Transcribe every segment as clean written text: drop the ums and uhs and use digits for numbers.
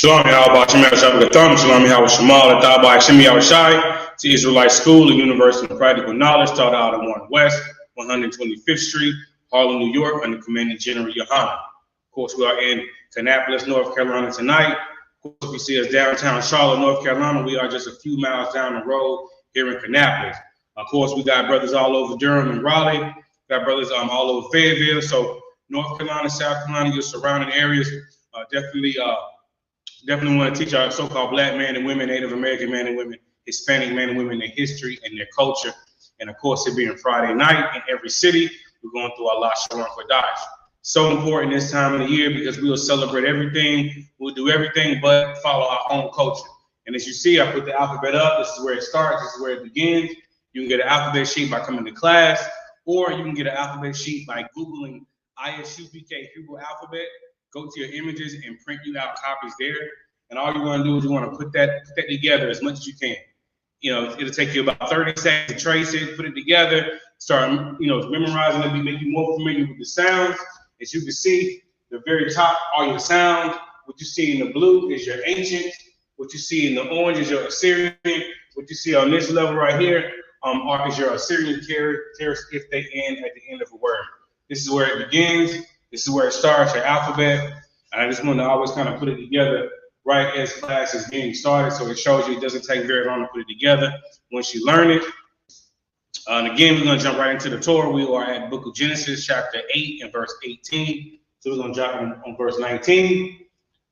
Shalom, Yahweh, Shem Yahweh Gatham, Shalom, Yahweh Shemal, Adabah, Shem Yahweh Shai, to Israelite School, a University of Practical Knowledge, taught out at 1 West, 125th Street, Harlem, New York, under Commanding General Yohanan. Of course, we are in Kannapolis, North Carolina tonight. Of course, if you see us downtown Charlotte, North Carolina, we are just a few miles down the road here in Kannapolis. Of course, we got brothers all over Durham and Raleigh. We got brothers all over Fayetteville. So North Carolina, South Carolina, your surrounding areas, definitely want to teach our so-called Black men and women, Native American men and women, Hispanic men and women, their history and their culture. And of course, it being Friday night in every city, we're going through our Lashawan Qadash. So important this time of the year because we will celebrate everything. We'll do everything but follow our own culture. And as you see, I put the alphabet up. This is where it starts. This is where it begins. You can get an alphabet sheet by coming to class, or you can get an alphabet sheet by Googling Isupk Hebrew alphabet. Go to your images and print you out copies there. And all you want to do is you want to put that together as much as you can. You know, it'll take you about 30 seconds to trace it, put it together, start, memorizing it, make you more familiar with the sounds. As you can see, the very top are your sounds. What you see in the blue is your ancient. What you see in the orange is your Assyrian. What you see on this level right here is your Assyrian characters if they end at the end of a word. This is where it begins. This is where it starts, your alphabet. And I just want to always kind of put it together right as class is being started, so it shows you it doesn't take very long to put it together once you learn it. And again, we're going to jump right into the Torah. We are at the book of Genesis, chapter 8 and verse 18. So we're going to jump on verse 19.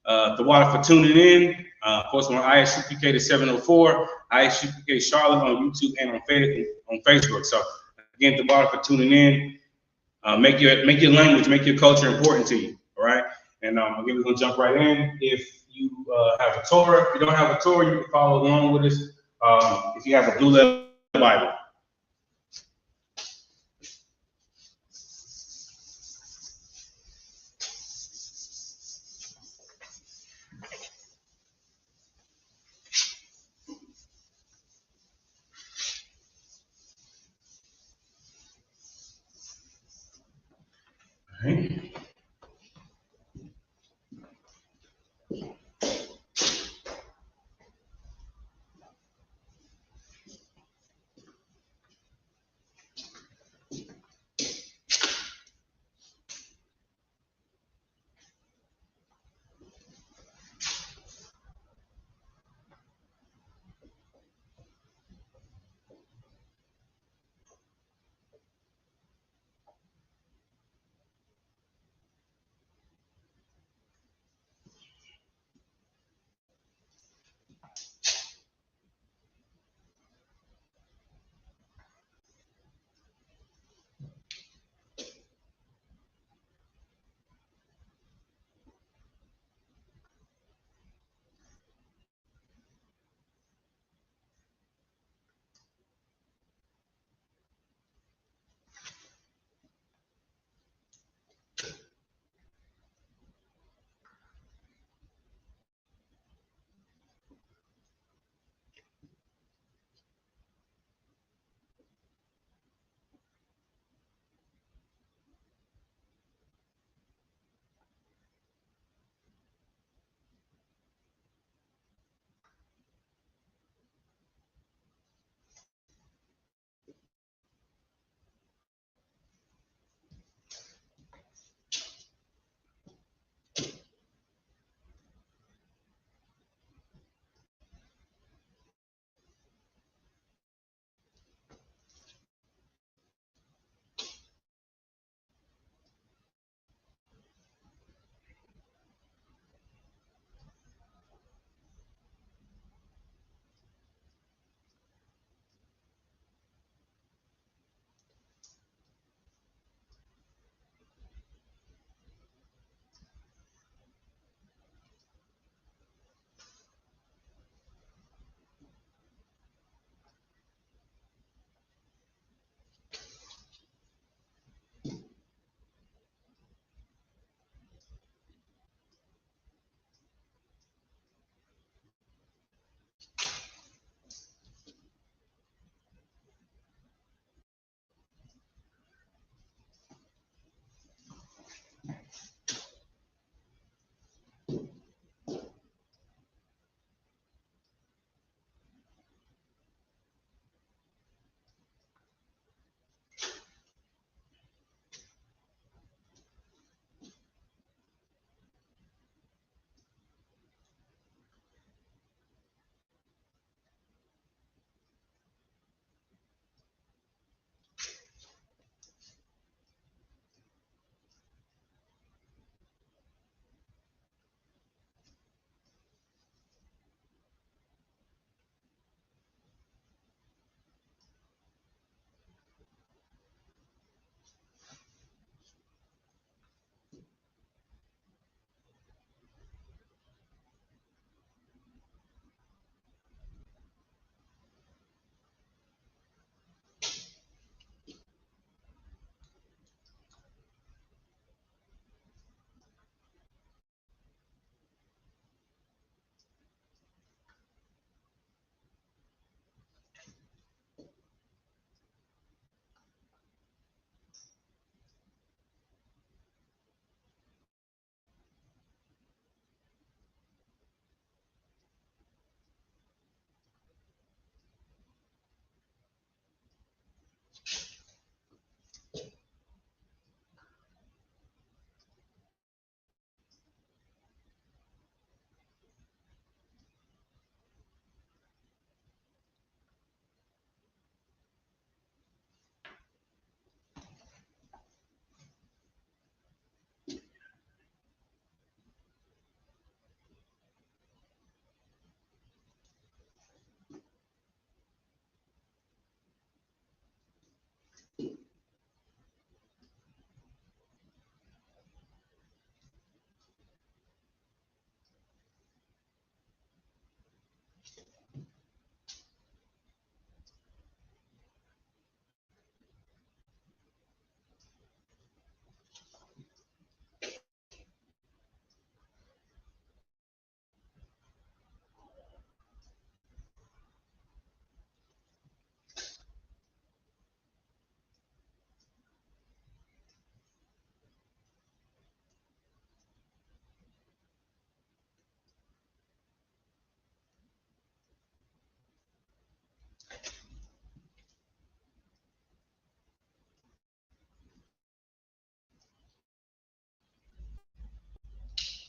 The water for tuning in. Of course, we're on Isupk to 704, Isupk Charlotte on YouTube and on Facebook. So again, the water for tuning in. Make your language, make your culture important to you. All right. And again, we're going to jump right in. If you have a Torah, if you don't have a Torah, you can follow along with us. If you have a blue letter Bible. All right.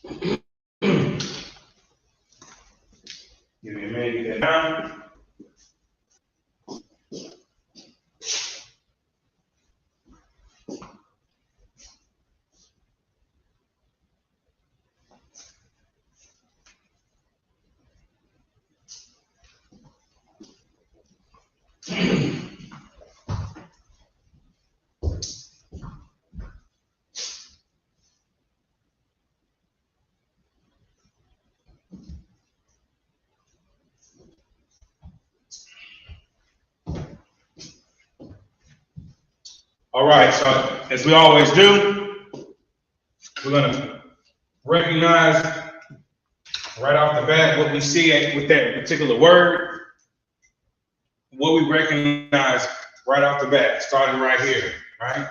Give me a minute to get that down. All right, so as we always do, we're gonna recognize right off the bat what we see with that particular word, what we recognize right off the bat, starting right here, right?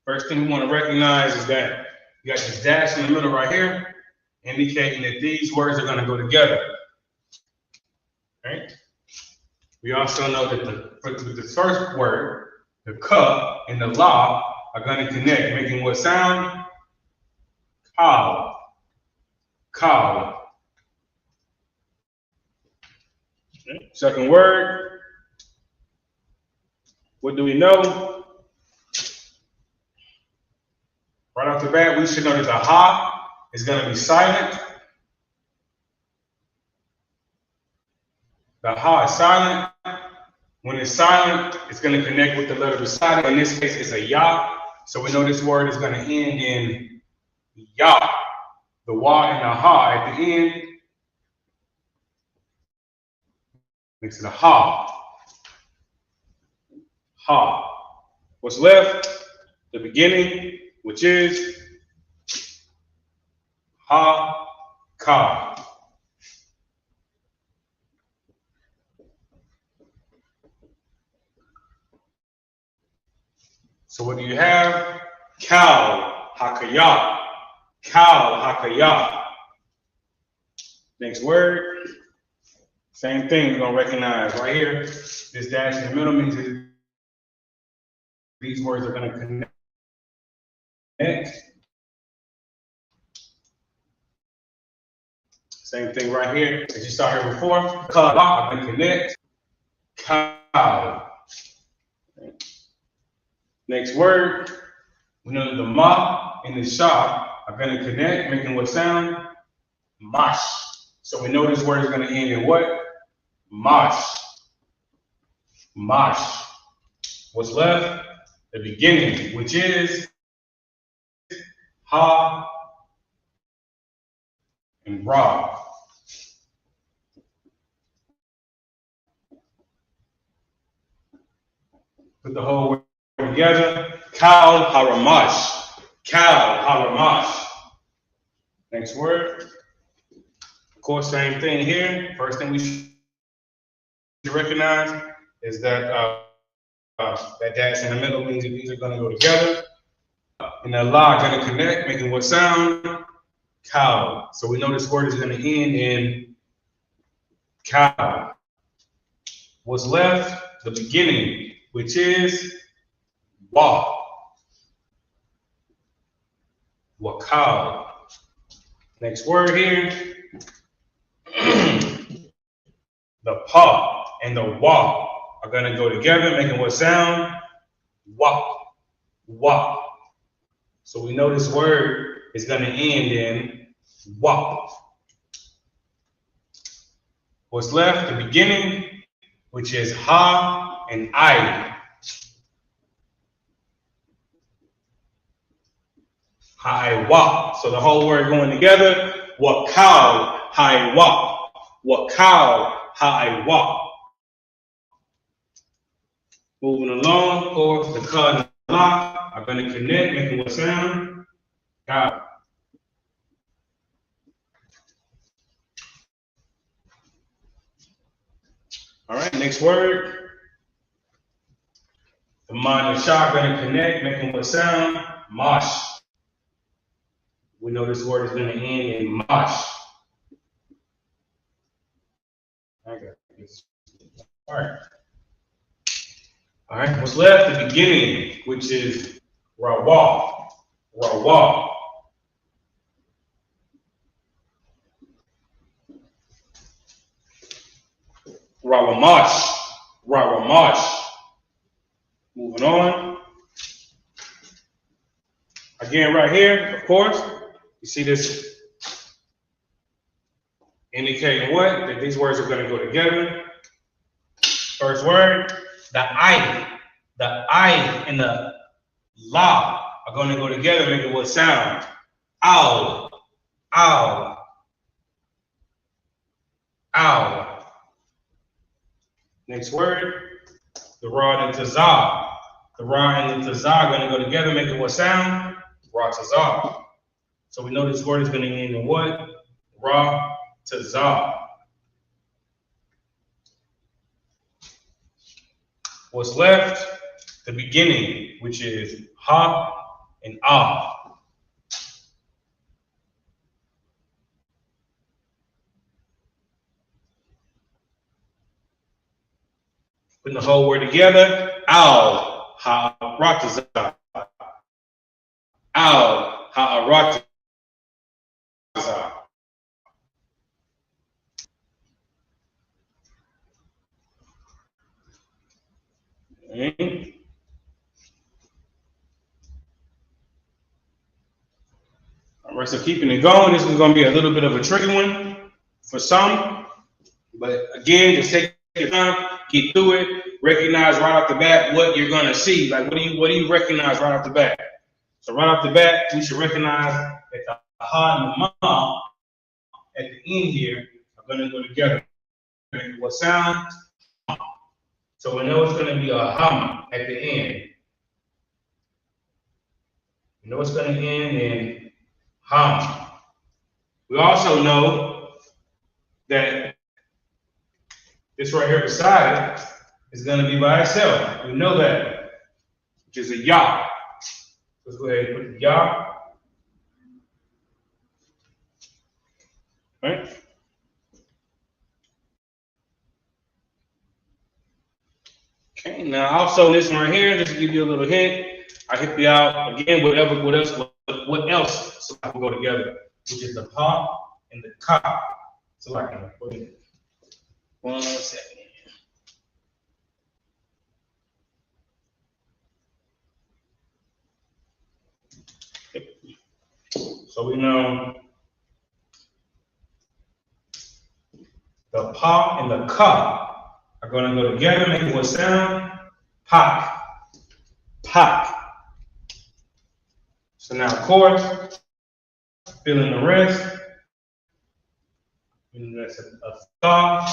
First thing we want to recognize is that you got this dash in the middle right here, indicating that these words are going to go together, right? We also know that the first word, the ka and the la, are going to connect, making what sound? Kal. Kal. Okay. Second word, what do we know? Right off the bat, we should know that the ha is going to be silent. The ha is silent. When it's silent, it's going to connect with the letter beside it. In this case, it's a ya. So we know this word is going to end in ya. The wa and the ha at the end makes it a ha. Ha. What's left? The beginning, which is ha, ka. So what do you have? Kal, hakaya. Kal, hakaya. Next word. Same thing, we're going to recognize right here. This dash in the middle means that these words are going to connect. Same thing right here. As you saw here before, ka are going to connect. Cow. Next word, we know that the ma and the sha are going to connect, making what sound? Mash. So we know this word is going to end in what? Mash. Mash. What's left? The beginning, which is ha and ra. Put the whole word together. Kal haramash. Kal haramash. Next word. Of course, same thing here. First thing we should recognize is that that dash in the middle means that these are going to go together. And the la are going to connect, making what sound? Cow. So we know this word is going to end in cow. What's left? The beginning, which is wa. Wakal. Next word here. The pa and the wa are going to go together, making what sound? Wa. Wa. So we know this word is going to end in wa. What's left? The beginning, which is ha and I. Ha wa. So the whole word going together. Wakal ha wa. Wakal ha wa. Moving along, of course, the ka and the la are going to connect, making what sound? Ka. All right, next word. The ma and the sha are going to connect, making what sound? Mosh. We know this word is going to end in mosh. I got this. All right. All right, what's left? The beginning, which is rawa. Rawa. Rawamash. Rawamash. Moving on. Again, right here, of course, you see this indicating what? That these words are going to go together. First word, the I and the la are going to go together, making what sound? Ow, ow, ow. Next word, the ra and the tazah. The ra and the tazah are going to go together, making what sound? Ra tazah. So we know this word is going to end in what? Ra tazah. What's left? The beginning, which is ha and ah. Putting the whole word together, ow, ha ratazah. Ow, ha ratazah. Okay. All right, so keeping it going, this is going to be a little bit of a tricky one for some, but again, just take your time, get through it, recognize right off the bat what you're going to see. Like, what do you recognize right off the bat? So right off the bat, we should recognize that the ha and the ma at the end here are going to go together. What sound? So we know it's going to be a hum at the end. We know it's going to end in hum. We also know that this right here beside it is going to be by itself. We know that, which is a ya. Let's go ahead and put the ya. Right? Okay, now also this one right here, just to give you a little hint, I hit you out again, what else so I can go together, which is the pa and the ka. So I can put it 1 second. So we know the pa and the ka are going to go together, making what sound? Pak. Pak. So now, of course, fill in the rest. And that's a tha.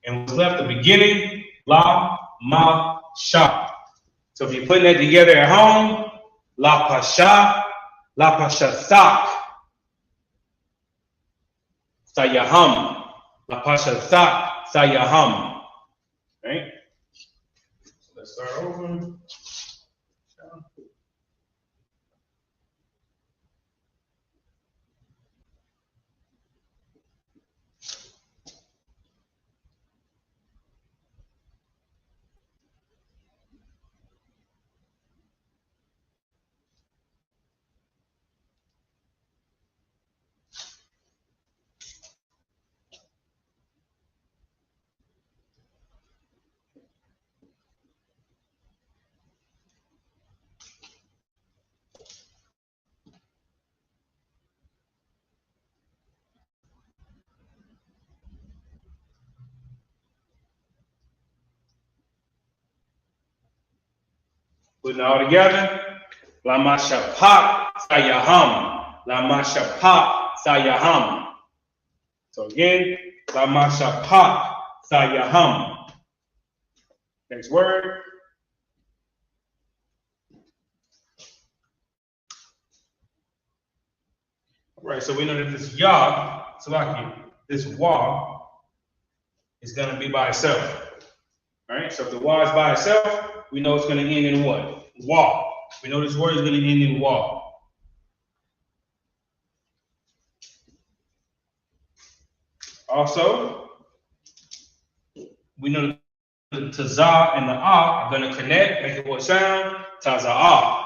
And what's left, the beginning, la, ma, sha. So if you're putting that together at home, la pasha sak, sayaham. La pasha sak, sayaham. Right? So let's start over. Putting it all together. Lama shapat sayaham. Lama shapat sayaham. So again, lama shapat sayaham. Next word. All right, so we know that this yod, Salaki, this wa is going to be by itself. All right, so if the wa is by itself, we know it's going to end in what? Wa. We know this word is going to end in wa. Also, we know the tazah and the ah are going to connect, make it what sound? Taza'ah.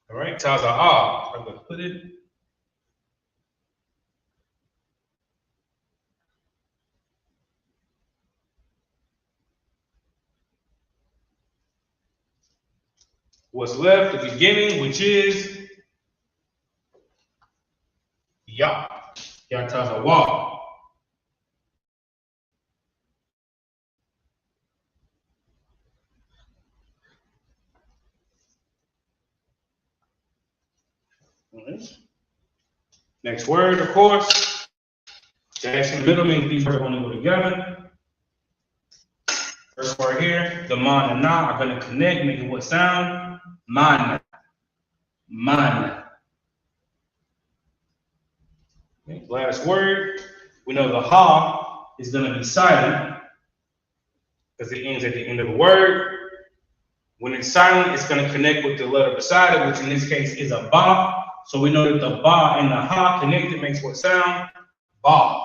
All right, taza'ah. I'm going to put it. What's left, the beginning, which is Ya. Yatazawa. Next word, of course. Dash in the middle means these words want to go together. First word here, the man and na are going to connect, making what sound? Man. Man. Okay, last word, we know the ha is going to be silent because it ends at the end of the word. When it's silent, it's going to connect with the letter beside it, which in this case is a ba. So we know that the ba and the ha connected makes what sound? Ba.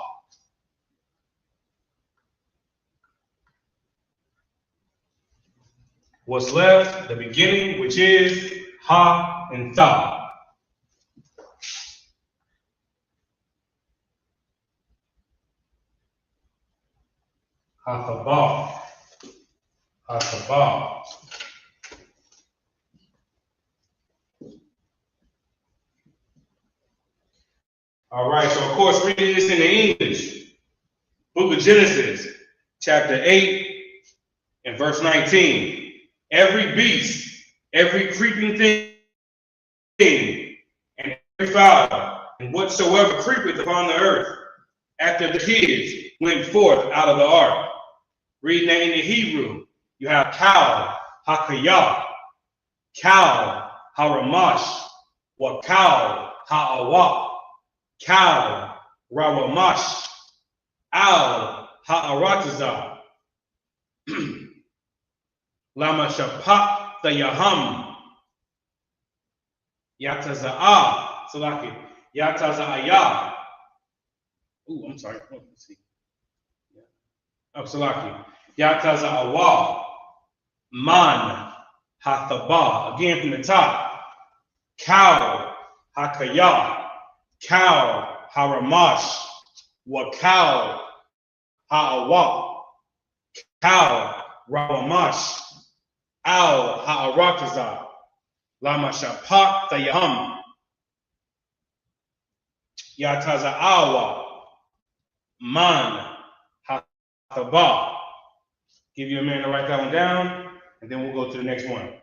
What's left? The beginning, which is ha and tha. Ha-tha-ba. Ha-tha-ba. All right, so of course, reading this in the English. Book of Genesis, chapter 8 and verse 19. Every beast, every creeping thing, and every fowl, and whatsoever creepeth upon the earth, after the kids went forth out of the ark. Reading that in the Hebrew, you have cow, hakayah, cow, haramash, wakal, ha'awak, cow, rawamash, al, ha'aratazah, lama shapat the yaham, yataza'ah, salaki, yataza'ayah. Ooh, I'm sorry. Oh, let's see. Oh, salaki, yataza'awah, man, hathaba. Again from the top. Cow, hakayah, cow, haramash, wakal, ha'awak, cow, rawamash, al, ha'arakazah, lama shapat tayaham, yataza'awa, man, hathaba. Give you a minute to write that one down, and then we'll go to the next one.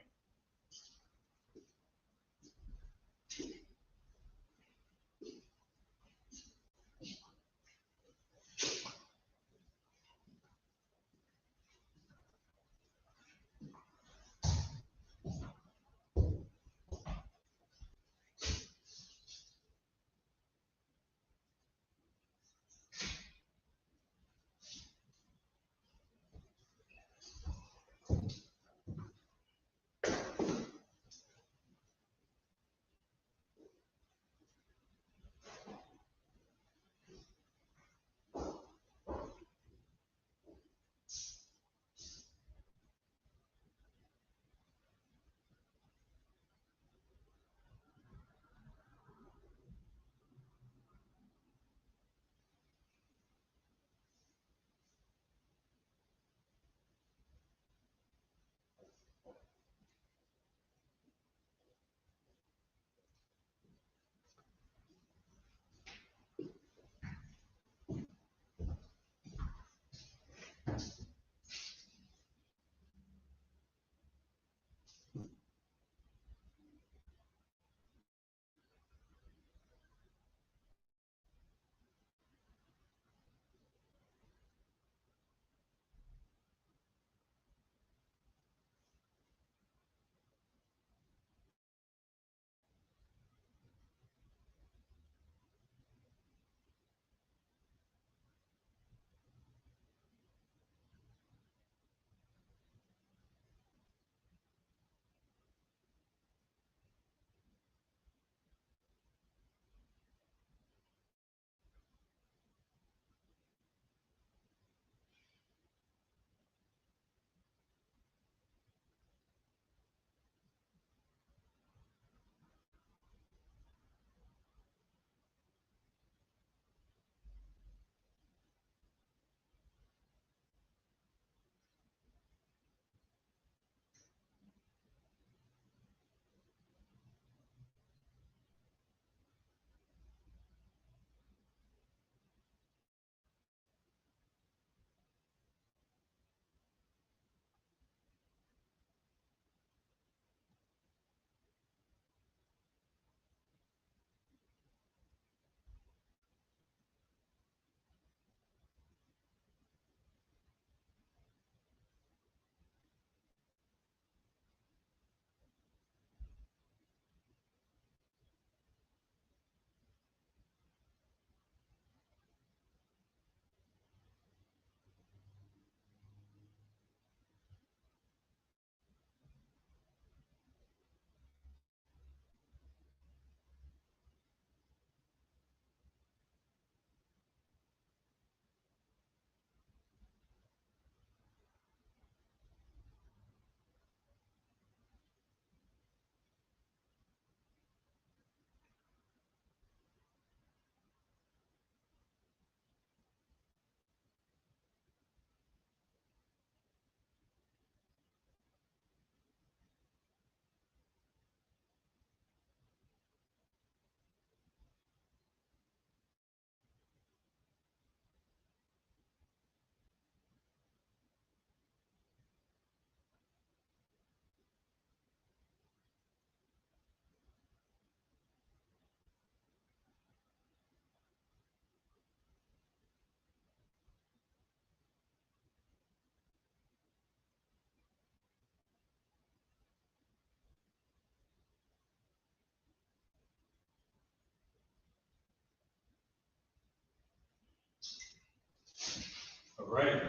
All right.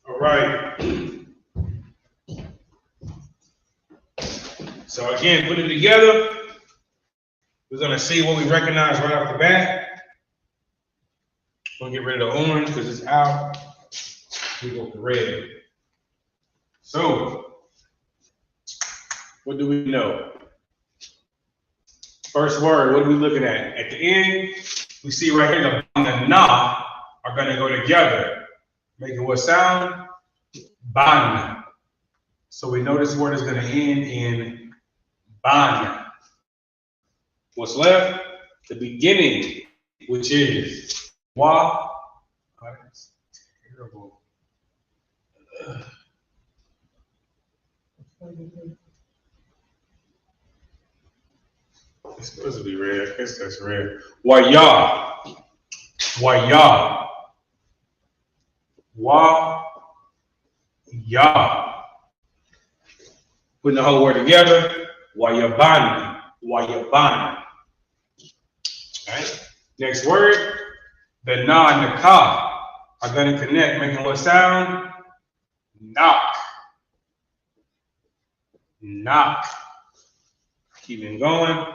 All right. So again, put it together. We're gonna see what we recognize right off the bat. We're gonna get rid of the orange because it's out. We go with the red. So, what do we know? First word, what are we looking at? At the end, we see right here the bang and na are gonna go together, making what sound? Ban. So we know this word is gonna end in ban. What's left? The beginning, which is wa. Oh, that's terrible. It's supposed to be red. I guess that's red. Waya. Waya. Wa. Ya. Putting the whole word together. Wayabani. Wayabani. All right. Next word. The na and the ka are going to connect, making what sound? Knock. Knock. Keeping going.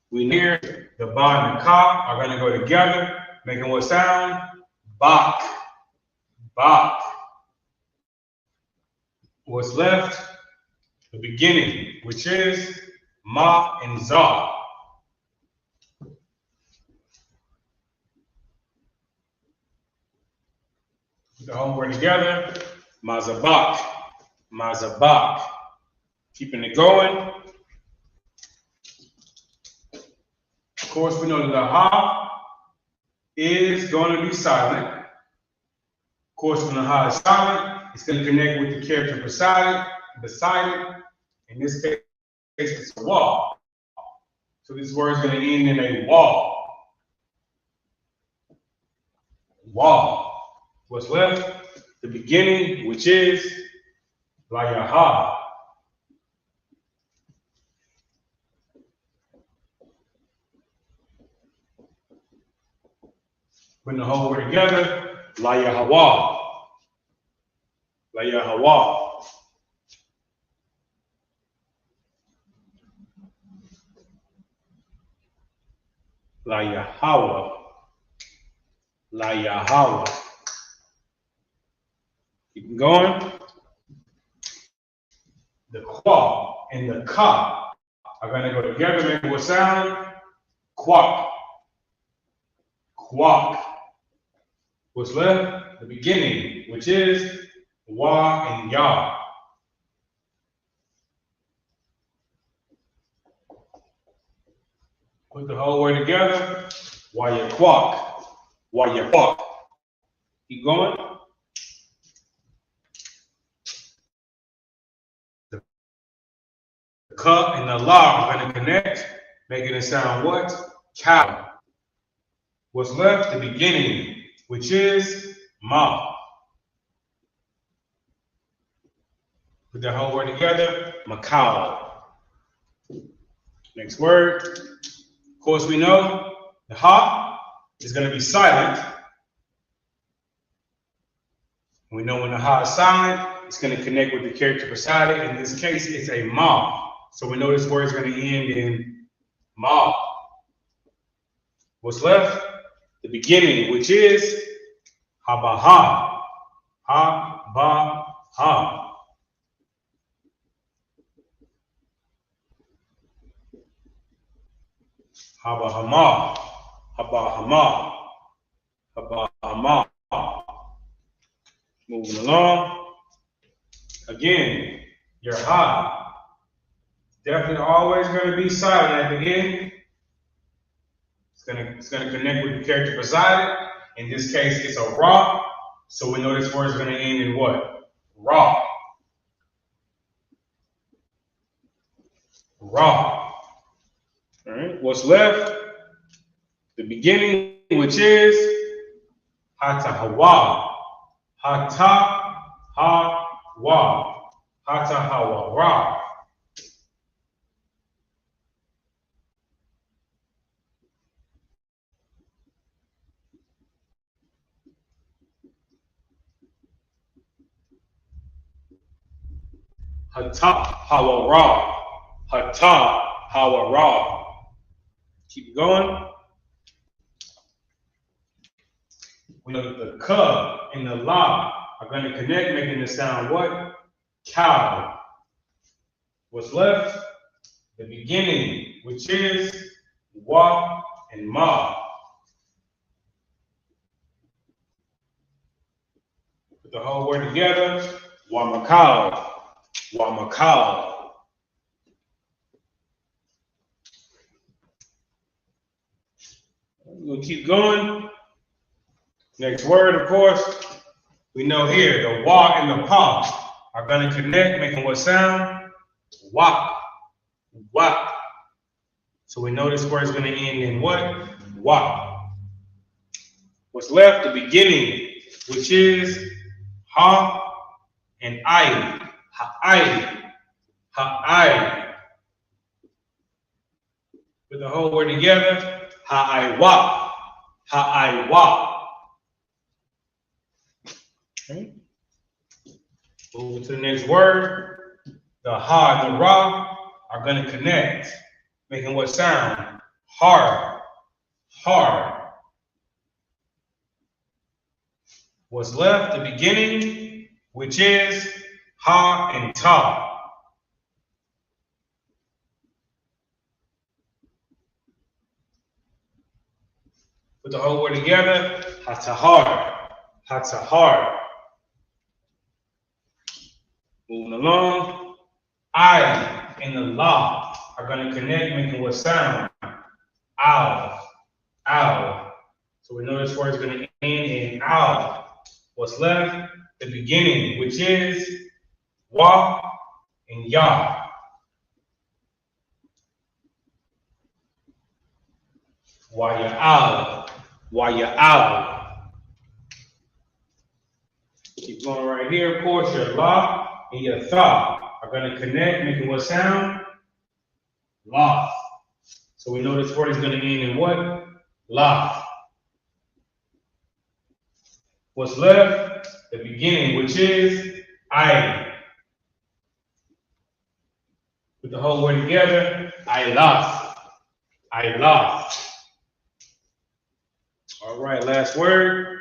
We hear the ba and the ka are going to go together, making what sound? Bak. Bak. What's left? The beginning, which is ma and za. Put the whole word together. Mazabak. Mazabak. Keeping it going. Of course, we know that the ha is going to be silent. Of course, when the ha is silent, it's going to connect with the character beside it. In this case, it's a wall. So this word is going to end in a wall. Wall. What's left? The beginning, which is layaha. Putting the whole word together, layahawa. Layahawa. Layahawa. Layahawa. Keep going. The kwa and the ka are going to go together, making what sound? Quack. Quack. What's left? The beginning, which is wa and ya. Put the whole word together. Why you quack? Why you quack? Keep going. The ka and the la are going to connect, making it sound what? Cow. What's left? The beginning, which is ma. Put that whole word together, Macau. Next word. Of course, we know the ha is going to be silent. We know when the ha is silent, it's going to connect with the character beside it. In this case, it's a ma. So we know this word is going to end in ma. What's left? The beginning, which is ha ba ha. Ha ba ha. Haba hama, haba hama, haba hama. Moving along. Again, your ha. Definitely always going to be silent at the end. It's gonna connect with the character beside it. In this case, it's a ra. So we know this word is going to end in what? Ra. Ra. All right, what's left? The beginning, which is hata hawa. Hata hawa. Hata hawa ra. Hata hawa ra. Hata hawa ra. Keep going. We know that the ka and the la are going to connect, making the sound what? Cow. What's left? The beginning, which is wa and ma. Put the whole word together. Wa macau. Wa macau. We'll keep going. Next word, of course, we know here the wa and the pa are going to connect, making what sound? Wak. Wak. So we know this word is going to end in what? Wak. What's left? The beginning, which is ha and I. Ha-I. Ha-I. Put the whole word together. Ha-I-wa. Ha-I-wa. Okay. Moving to the next word. The ha and the ra are going to connect, making what sound? Hard. Hard. What's left? The beginning, which is ha and ta. Put the whole word together. Hatahar. Hatahar. Moving along. I and the la are going to connect, making what sound? Ow. Ow. So we know this word is going to end in ow. What's left? The beginning, which is wa and ya. Wa ya ow. Wa ya ow. Keep going right here. Of course, your la and your tha are going to connect, making what sound? La. So we know this word is going to end in what? La. What's left? The beginning, which is I. Put the whole word together. I lost. I lost. All right, last word.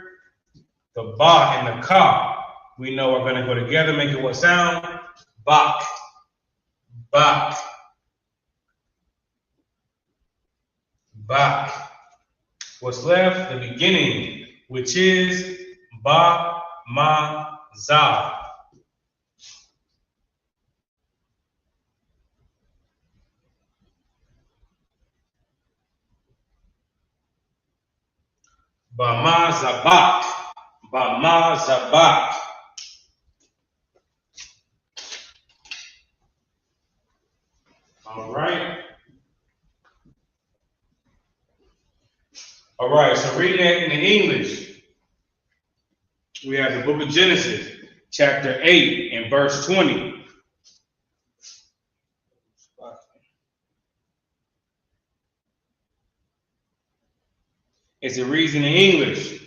The ba and the ka, we know are going to go together, making what sound? Bak. Bak. Bak. What's left? The beginning, which is ba, ma, za. Ba, ma, za, bak. Ba, ma, za, bak. All right. All right, so reading that in the English. We have the book of Genesis, chapter 8 and verse 20. It's a reason in English.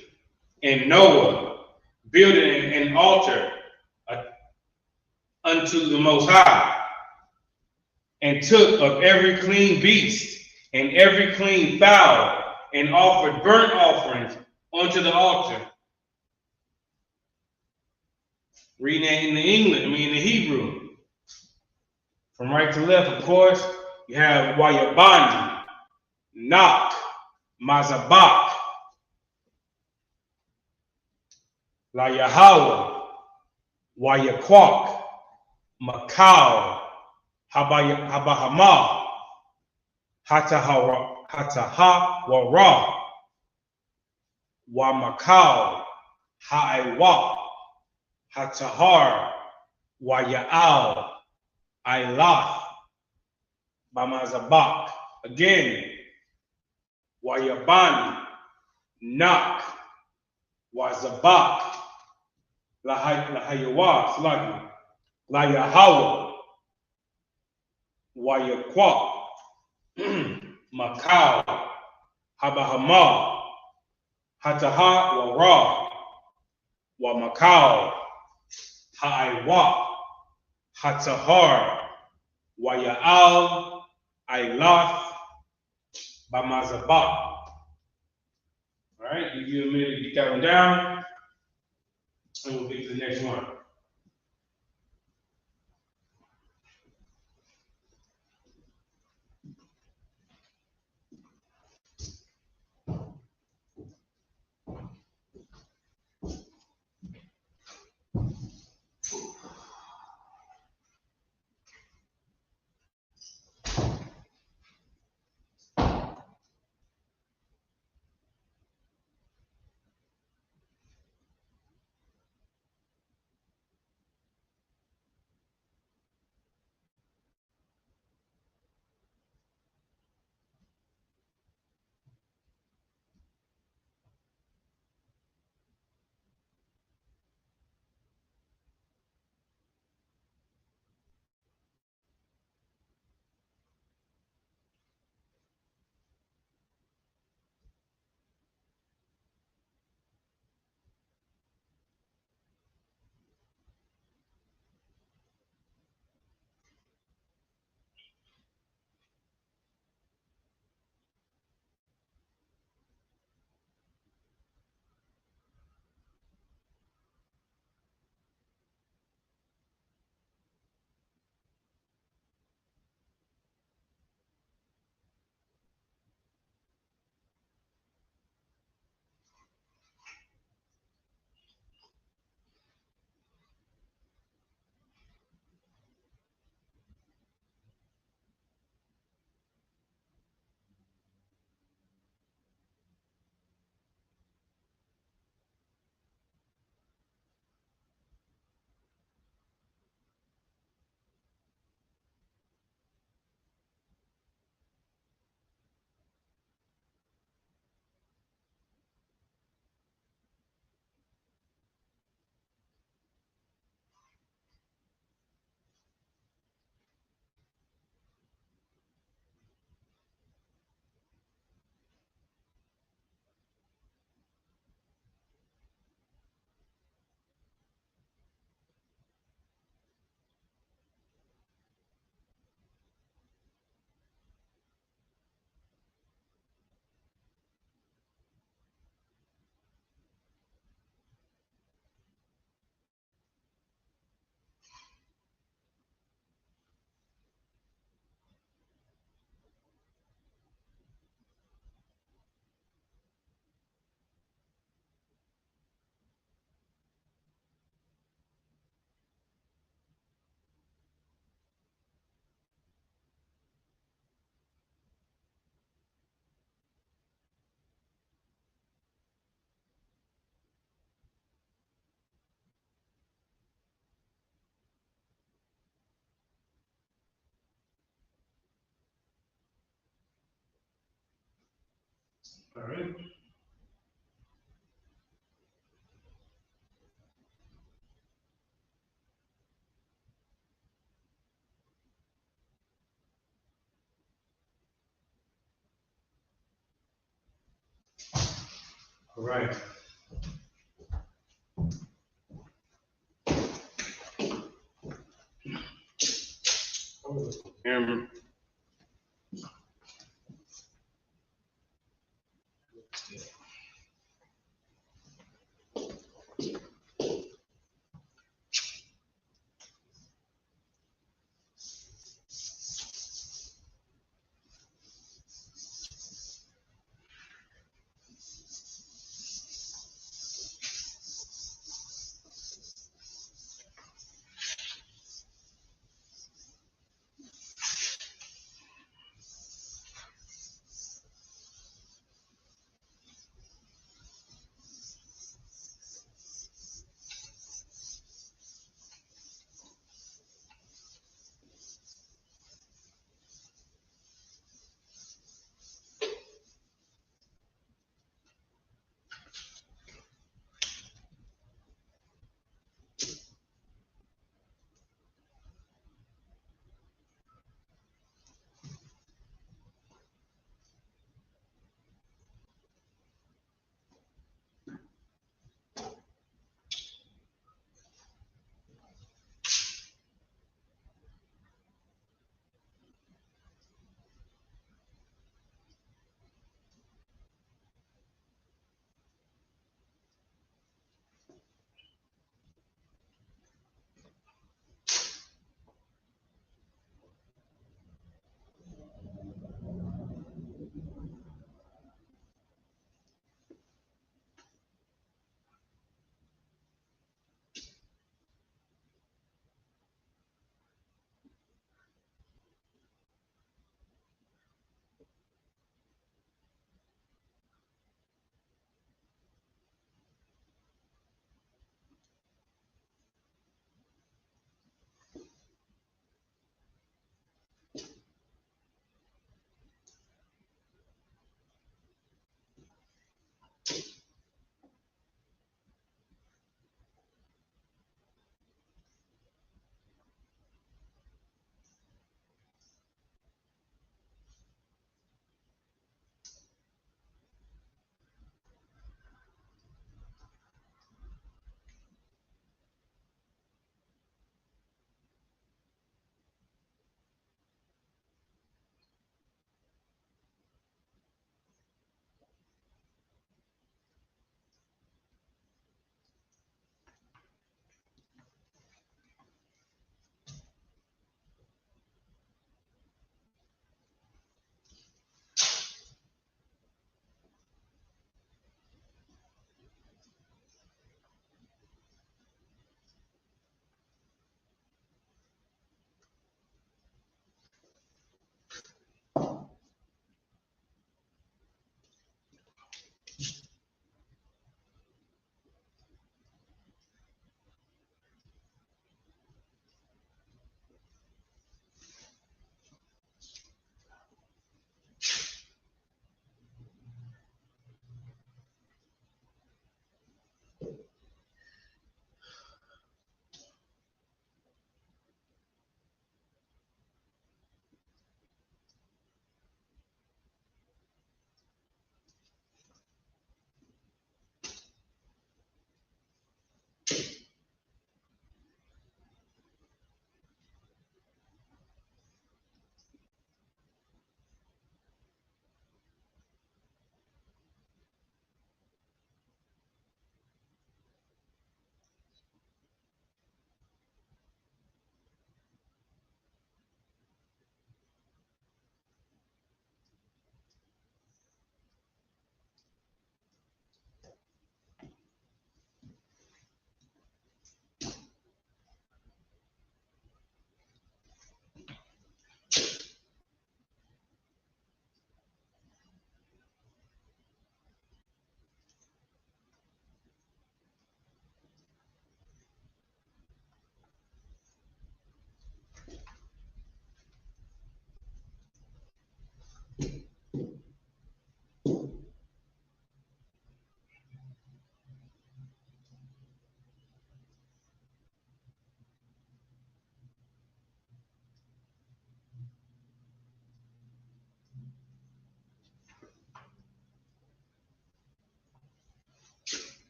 And Noah building an altar unto the Most High, and took of every clean beast and every clean fowl, and offered burnt offerings unto the altar. Reading that in the English, in the Hebrew. From right to left, of course, you have Wayabani, Nak, Mazabak, La Yahweh, Wayakwak, Macau, Habahama, Hatahawara, Wamakau, Haiwa, Hatahar, Wayaal, Ailath, Bamazabak. Again, Wayabani, Nak, Wazabak, Lahayawa, Slagi, Layahawa, Wayakwak, Macau, Habahama, Hataha, Wara, Wamakau, Haiwa, Hatahar, Wayaal, Ailath, Bamazabak. All right, give you a minute to get that one down, and we'll get to the next one. All right. All right. Um,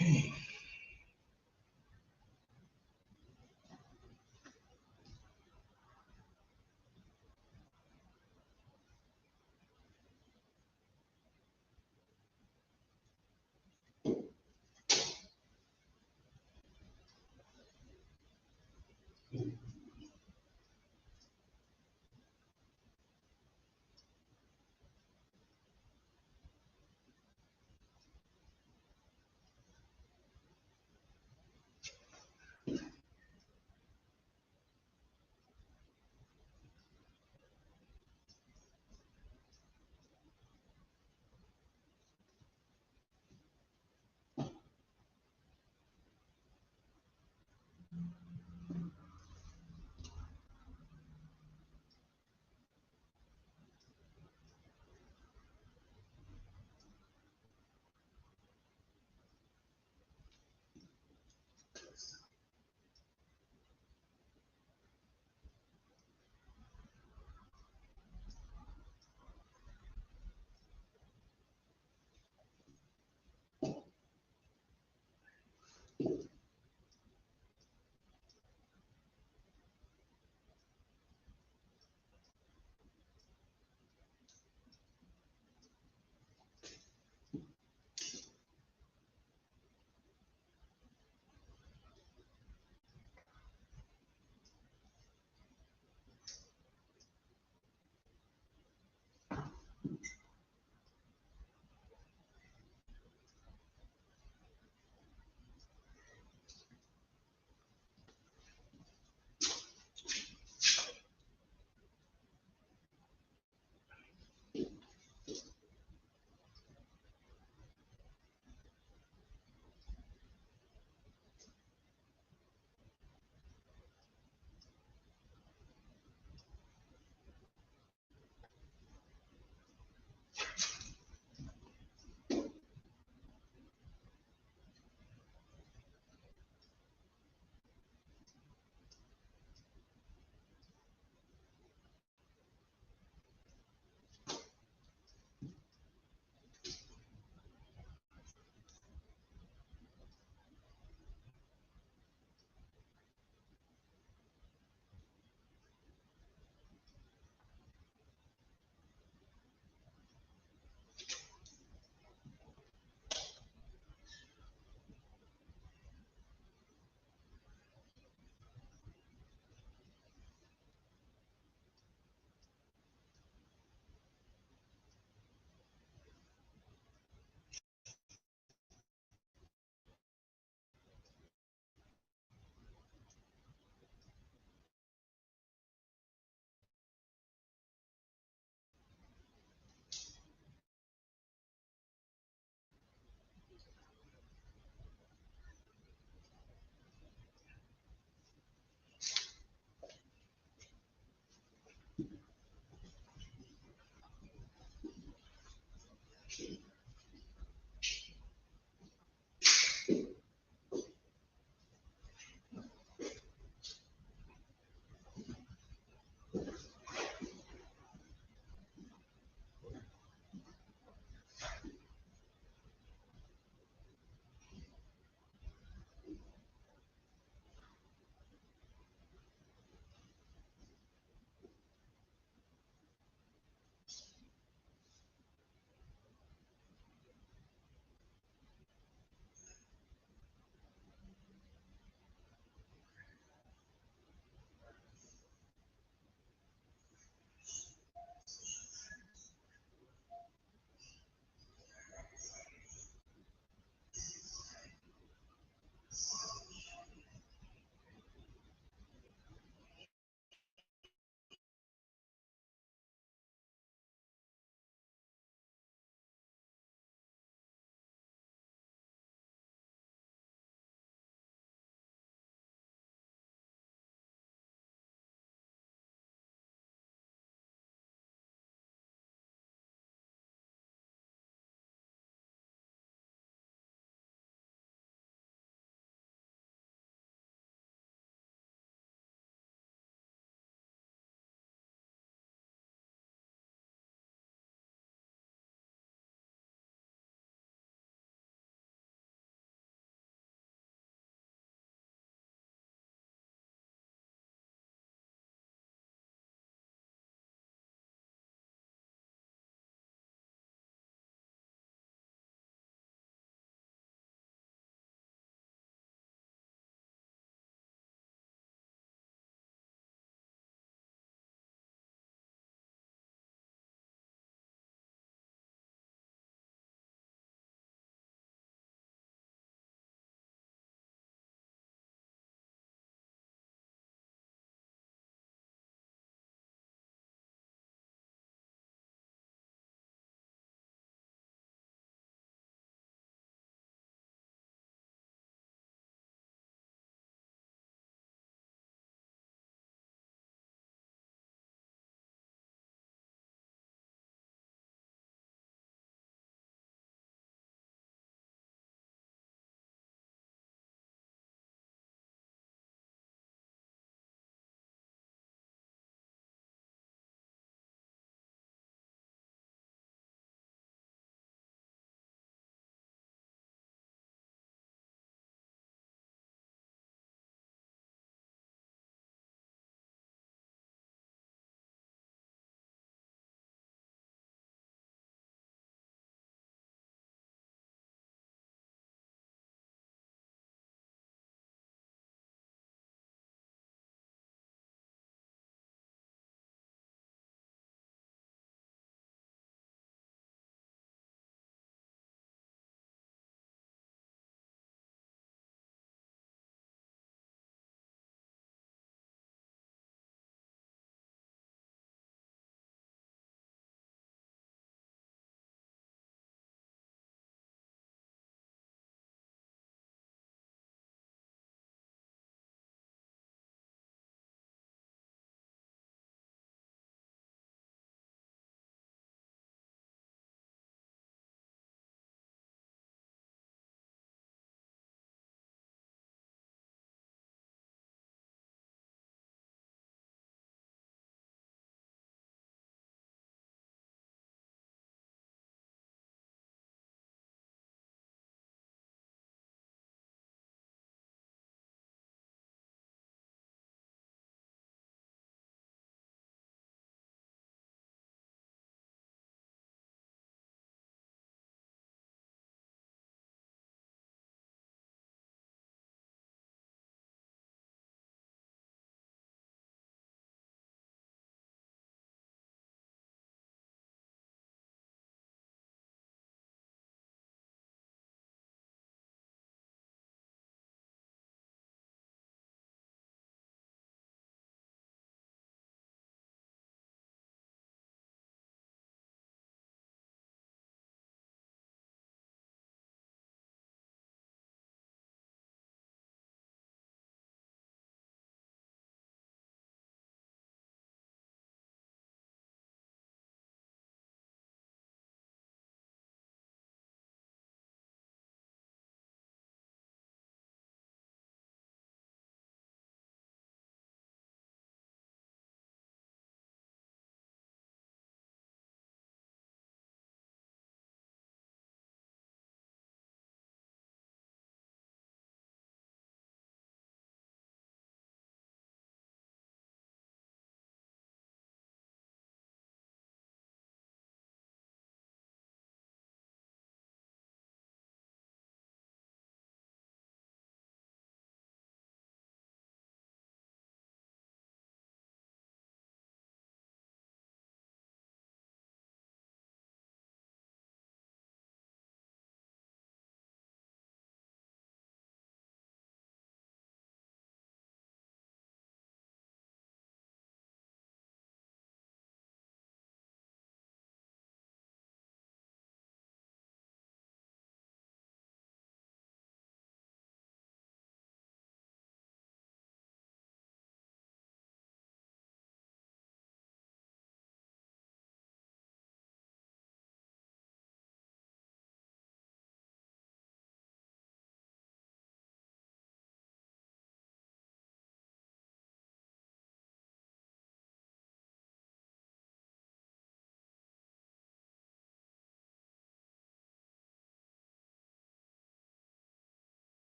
Okay.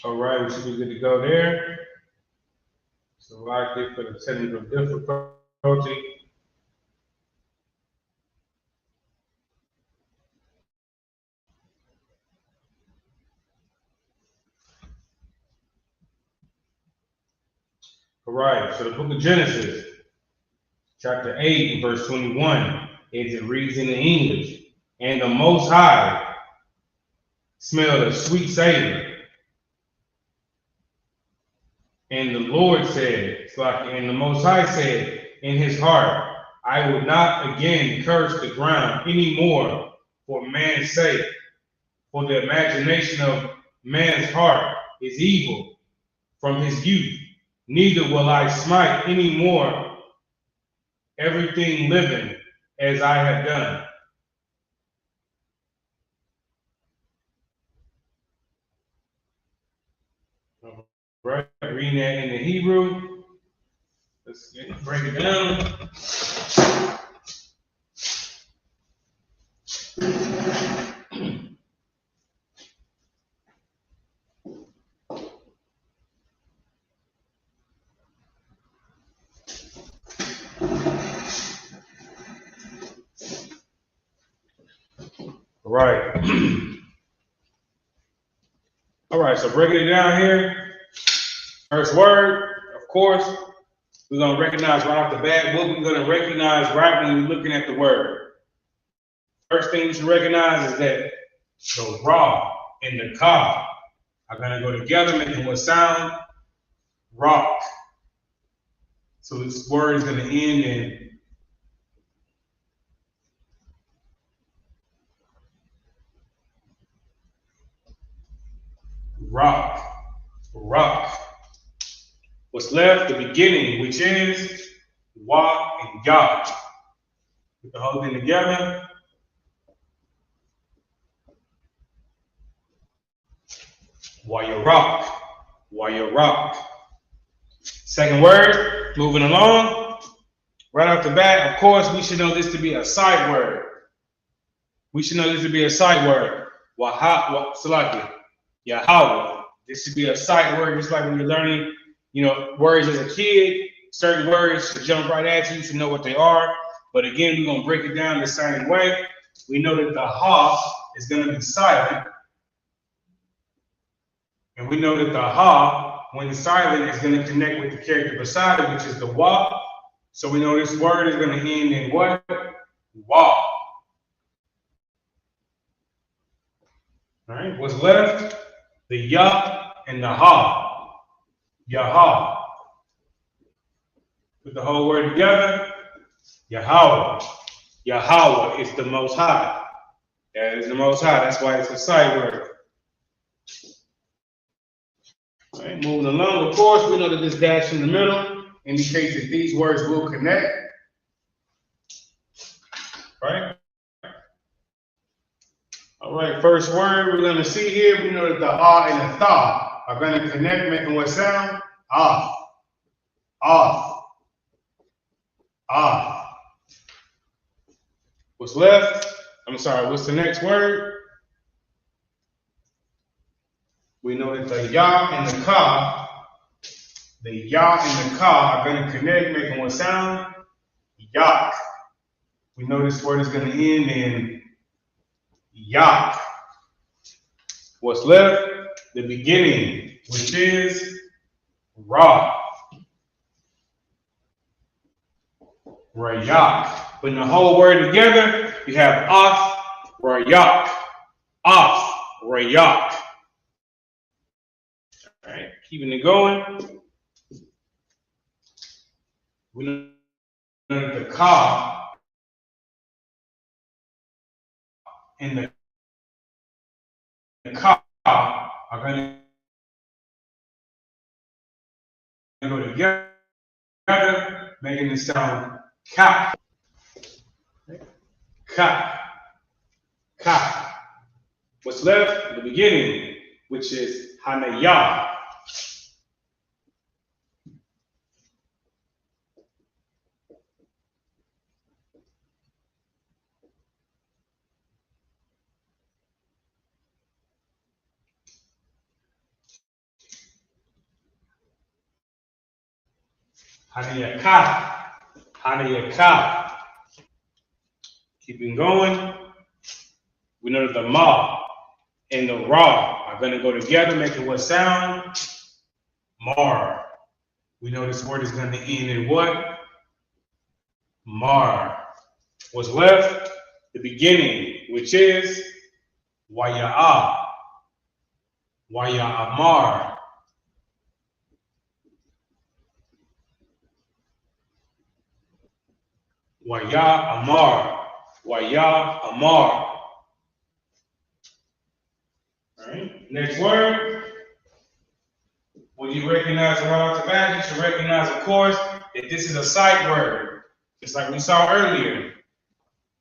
All right, we should be good to go there. So likely for the technical difficulty. All right, so the book of Genesis, chapter 8, and verse 21, it reads in the English, and the Most High smelled a sweet savor. And the Lord said, and the Most High said in his heart, I will not again curse the ground any more for man's sake, for the imagination of man's heart is evil from his youth. Neither will I smite any more everything living as I have done. All right, reading that in the Hebrew. Let's break it down. All right. All right, so breaking it down here. First word, of course, we're going to recognize right off the bat what we're going to recognize right when we're looking at the word. First thing you should recognize is that the raw and the ka are going to go together, making what sound? Rock. So this word is going to end in rock. Rock. What's left? The beginning, which is wa and ya. Put the whole thing together. While you rock. While you rock. Second word, moving along. Right off the bat, of course, we should know this to be a sight word. We should know this to be a sight word. Salaki. Yahweh. This should be a sight word, just like when you're learning, words as a kid. Certain words should jump right at you. You should know what they are. But again, we're going to break it down the same way. We know that the ha is going to be silent. And we know that the ha, when silent, is going to connect with the character beside it, which is the wa. So we know this word is going to end in what? Wa. All right, what's left? The ya and the ha. Yaha. Put the whole word together. Yahweh. Yahweh is the Most High. That is the Most High. That's why it's a sight word. All right, moving along. Of course, we know that this dash in the middle indicates that these words will connect. Right? All right, first word we're going to see here, we know that the ah and the tha are going to connect, making what sound? Ah. Ah. Ah. What's left? What's the next word? We know that the ya and the ka are going to connect, making what sound? Yak. We know this word is going to end in yak. What's left? The beginning, which is ra. Rayak. Putting the whole word together, you have af, rayak. Af, rayak. All right, keeping it going. We know that the ka and the ka are going to go together, making the sound ka. Ka. Ka. What's left? The beginning, which is hanaya. Hanayaka. Hanayaka. Keeping going. We know that the ma and the ra are going to go together, making what sound? Mar. We know this word is going to end in what? Mar. What's left? The beginning, which is Waya'a. Waya'amar. Waya'amar. Waya'amar. All right. Next word. When you recognize right off the bat, you should recognize, of course, that this is a sight word. Just like we saw earlier.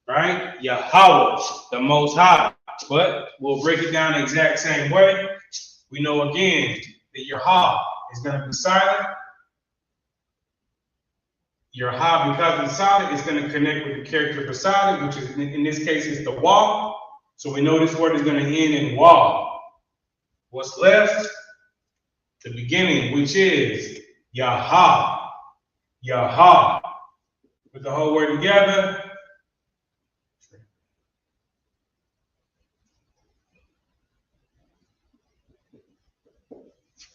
Right? Yahweh, the Most High. But we'll break it down the exact same way. We know again that your ha is going to be silent. Your ha, because it's silent, is going to connect with the character beside it, which is in this case is the wa. So we know this word is going to end in wa. What's left? The beginning, which is Yaha. Yaha. Put the whole word together.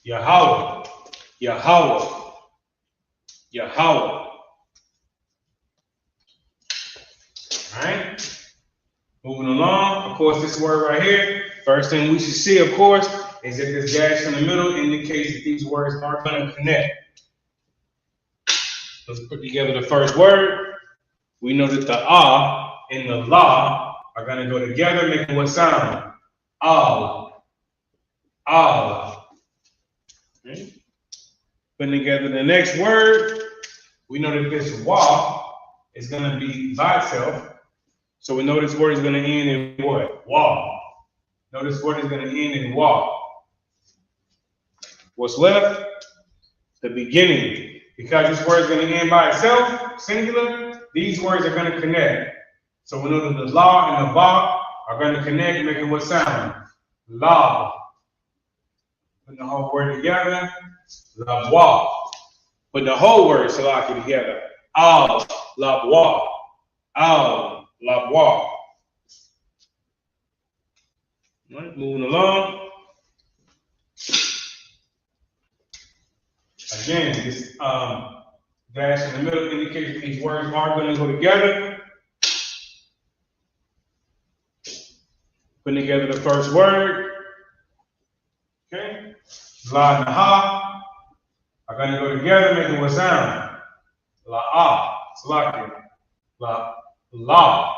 Yahweh. Yahweh. Yahweh. All right. Moving along. Of course, this word right here. First thing we should see, of course, is that this dash in the middle indicates that these words are going to connect. Let's put together the first word. We know that the ah and the la are going to go together, making what sound? Al. Al. Okay. Putting together the next word, we know that this wa is going to be by itself. So we know this word is going to end in what? Wa. No, this word is going to end in wa. What's left? The beginning. Because this word is going to end by itself, singular, these words are going to connect. So we know that the la and the ba are going to connect, making what sound? La. Putting the whole word together. La wa. Put the whole word salaki together. Al la wa. Al la wa. Right, moving along. Again, this dash in the middle indicates that these words are going to go together. Putting together the first word. Okay. La and ha are going to go together, making what sound? La ah. Salaki. La. La.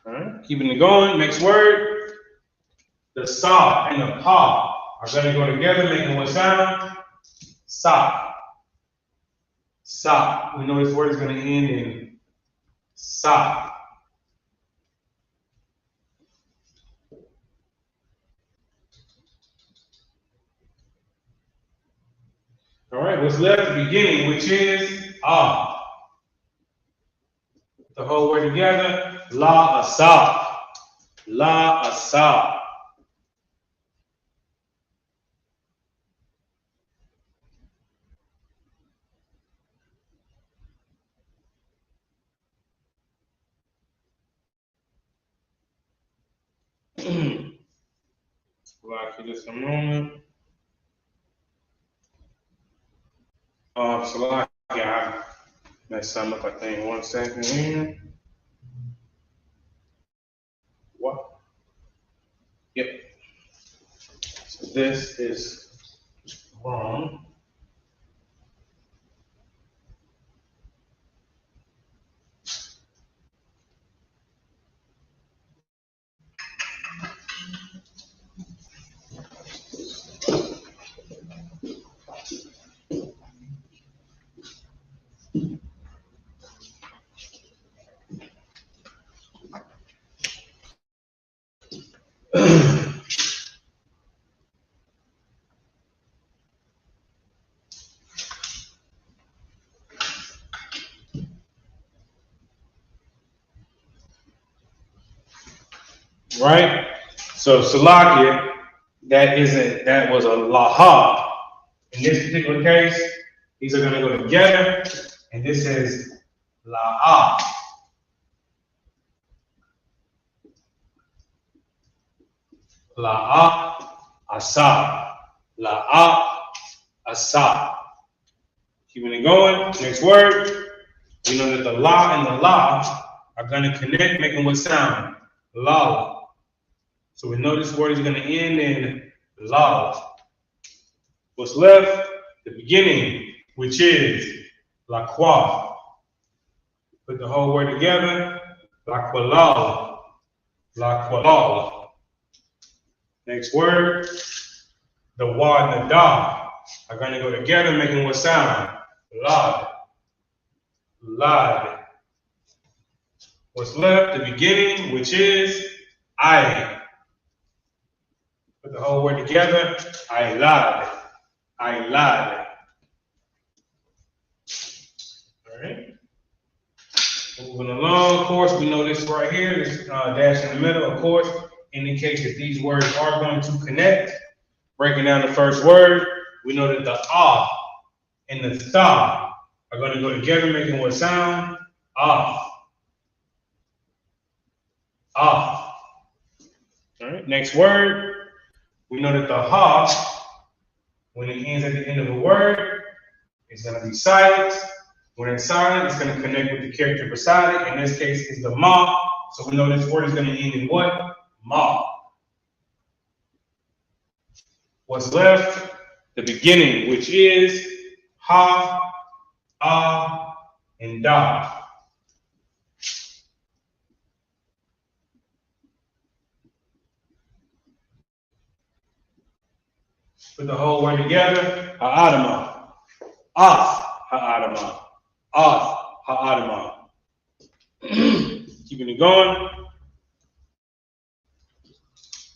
All right. Keeping it going. Next word. The sa and the pa are going to go together, making what sound? Sa. Sa. We know this word is going to end in sa. All right, what's left? The beginning, which is ah. The whole word together. La asa. La asa. Relax for just a moment. Salaki, I messed something up, I think. 1 second here. What? Yep. So this is wrong. Right? So Salakia, That was a laha. In this particular case, these are going to go together, and this is la'a. La'a asa. La'a asa. Keeping it going. Next word. We know that the la and the la are going to connect, making what sound? La. So we know this word is going to end in la. What's left? The beginning, which is la qua. Put the whole word together. La qualala. La qualala. Next word. The wa and the da are going to go together, making what sound? Lad. Lad. What's left? The beginning, which is I. Put the whole word together. I lad. I lad. All right. Moving along, of course, we know this right here, this dash in the middle, of course, indicates that these words are going to connect. Breaking down the first word, we know that the ah and the tha are going to go together, making what sound? Ah. Ah. All right. Next word, we know that the ha, when it ends at the end of a word, it's going to be silent. When it's silent, it's going to connect with the character beside it. In this case, it's the ma. So we know this word is going to end in what? Ma. What's left? The beginning, which is ha, ah, and da. Put the whole word together. Ha'adama. Ah, ha'adama. Ah, ha'adama. Keeping it going.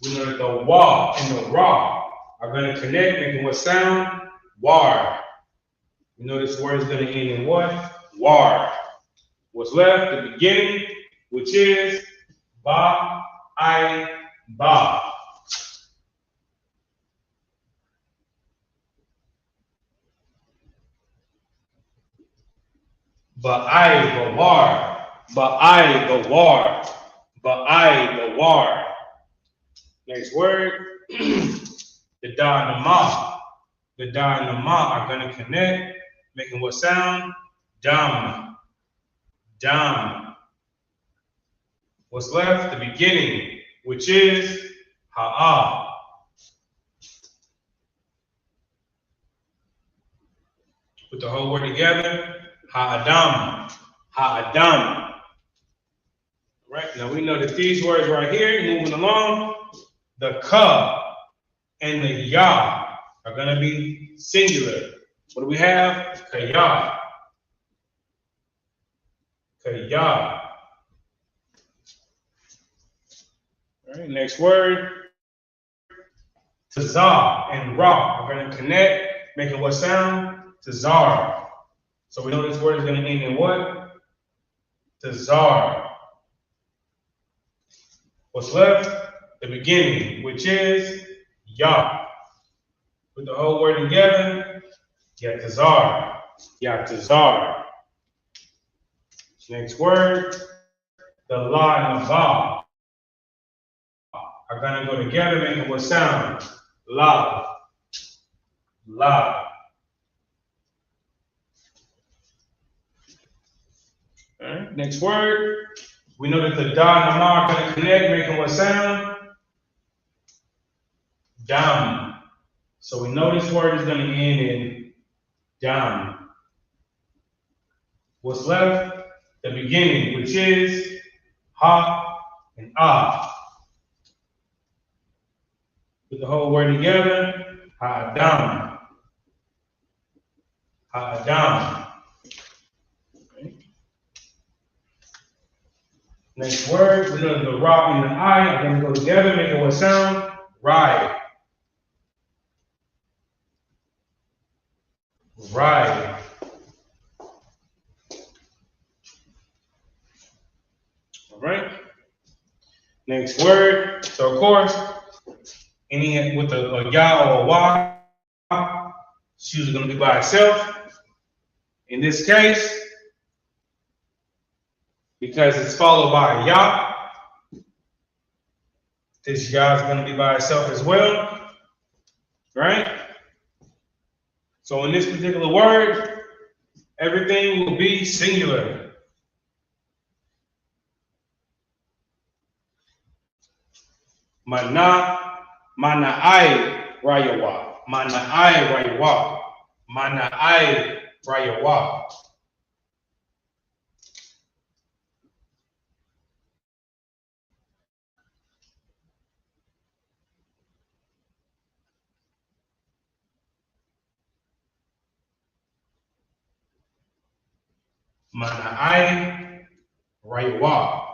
We know that the wa and the ra are going to connect, making what sound? War. We know this word is going to end in what? War. What's left? The beginning, which is ba, I, ba. Ba'ai bawar. Ba'ai bawar. Ba'ai bawar. Next word. The da and the ma. The da and the ma are going to connect, making what sound? Dam. Dam. What's left? The beginning, which is ha'a. Put the whole word together. Ha'adam. Ha'adam. Right, now we know that these words right here, moving along, the ka and the ya are going to be singular. What do we have? Kaya. Kaya. All right, next word. Tazar and ra are going to connect, making what sound? Tazar. So we know this word is going to end in what? Tazar. What's left? The beginning, which is ya. Put the whole word together. Yatazar. Yatazar. Next word. The la and the va are going to go together, making what sound? La. La. All right. Next word. We know that the da and the ma are going to connect, making what sound? Dam. So we know this word is going to end in dam. What's left? The beginning, which is ha and ah. Put the whole word together. Ha'adam. Ha'adam. Next word, we know the ra and the I are going to go together, making what sound? Ride. Ride. All right. Next word. So of course, Any with a ya or a wa, it's usually going to be by itself. In this case, because it's followed by a ya, this ya is going to be by itself as well, right? So in this particular word, everything will be singular. Mana, mana'ai rayawa, mana'ai rayawa, mana'ai rayawa. Mana'ai rayawa.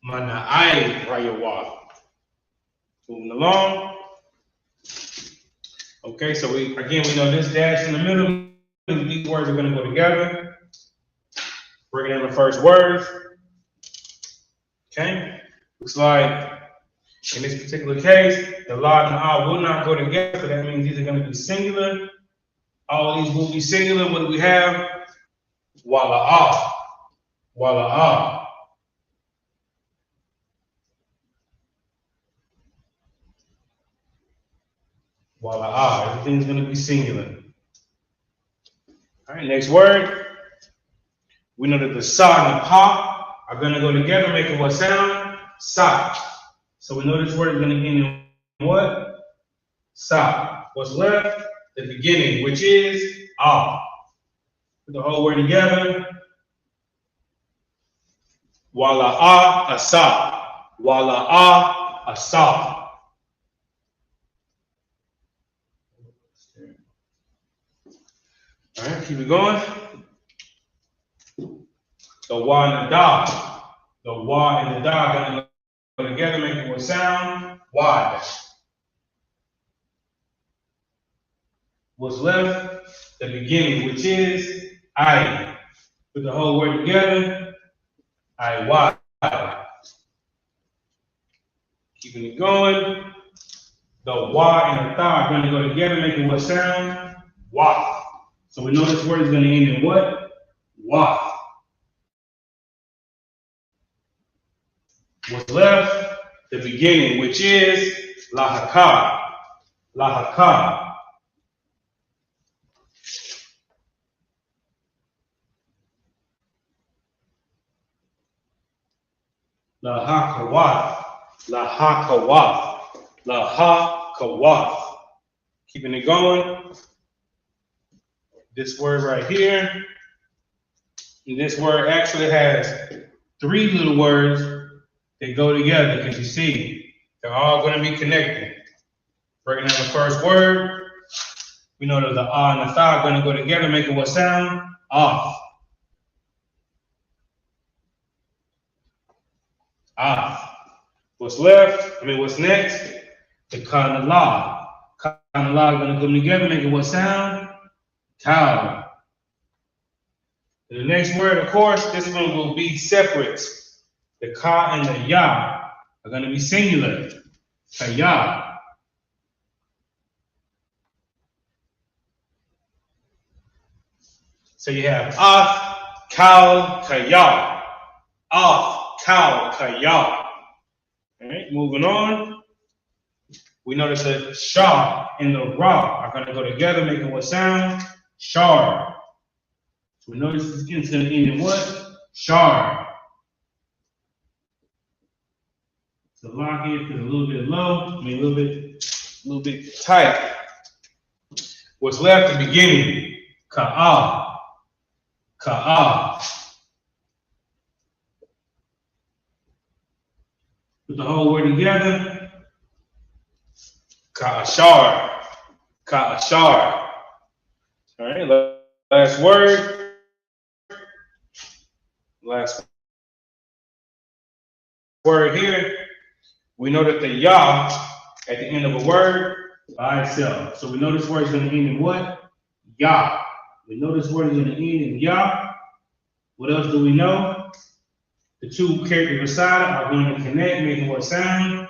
Mana'ai rayawa. Moving along. Okay, so we know this dash in the middle. These words are going to go together. Bringing in the first words. Okay, looks like in this particular case, the la and the ah will not go together. So that means these are going to be singular. All these will be singular. What do we have? Wala'ah. Wala'ah. Wala'ah. Everything's going to be singular. All right, next word. We know that the sa and the pa are going to go together, making what sound? Sa. So we know this word is going to end in what? Sa. What's left? The beginning, which is ah. Put the whole word together. Wala'ah asa. Wala'ah asa. All right, keep it going. The wa and the da. The wa and the da are going to go together, making what sound? Wad. What's left? The beginning, which is I. Put the whole word together. I wad. Keeping it going. The wa and the da are going to go together, making what sound? Wa. So we know this word is going to end in what? Wa. What's left? The beginning, which is lahaka. Lahaka. Lahakawath. Lahakawath. Lahakawath. Keeping it going. This word right here. And this word actually has 3 little words that go together, because you see, they're all going to be connected. Breaking down the first word, we know that the ah and the tha are going to go together, making what sound? Off. Off. What's next? The ka and the la. Ka and the la are going to come together, making what sound? Cow. And the next word, of course, this one will be separate. The ka and the ya are going to be singular. Kaya. So you have af, cow, kaya. Af, cow, kaya. All right, moving on. We notice that sha and the ra are going to go together, making what sound? Shar. So we notice this is going to end in what? Shar. So the lock here is a little bit low, a little bit tight. What's left? The beginning. Ka'ah. Ka'ah. Put the whole word together. Ka'ashar. Ka'ashar. All right, last word. Last word here. We know that the ya at the end of a word by itself. So we know this word is going to end in what? Ya. We know this word is going to end in ya. What else do we know? The two characters beside it are going to connect, making what sound?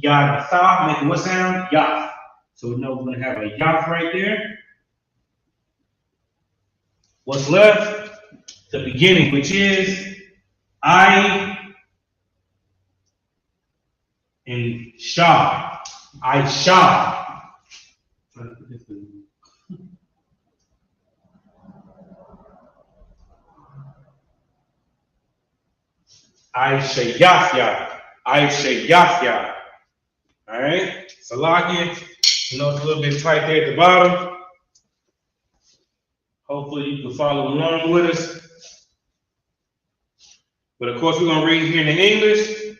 Yatha, making what sound? Yath. So we know we're going to have a yath right there. What's left? The beginning, which is I and Shah. I Shah. I Shayafya. I Shayafya. All right. Salakia. You know it's a little bit tight there at the bottom. Hopefully you can follow along with us. But of course, we're going to read here in the English.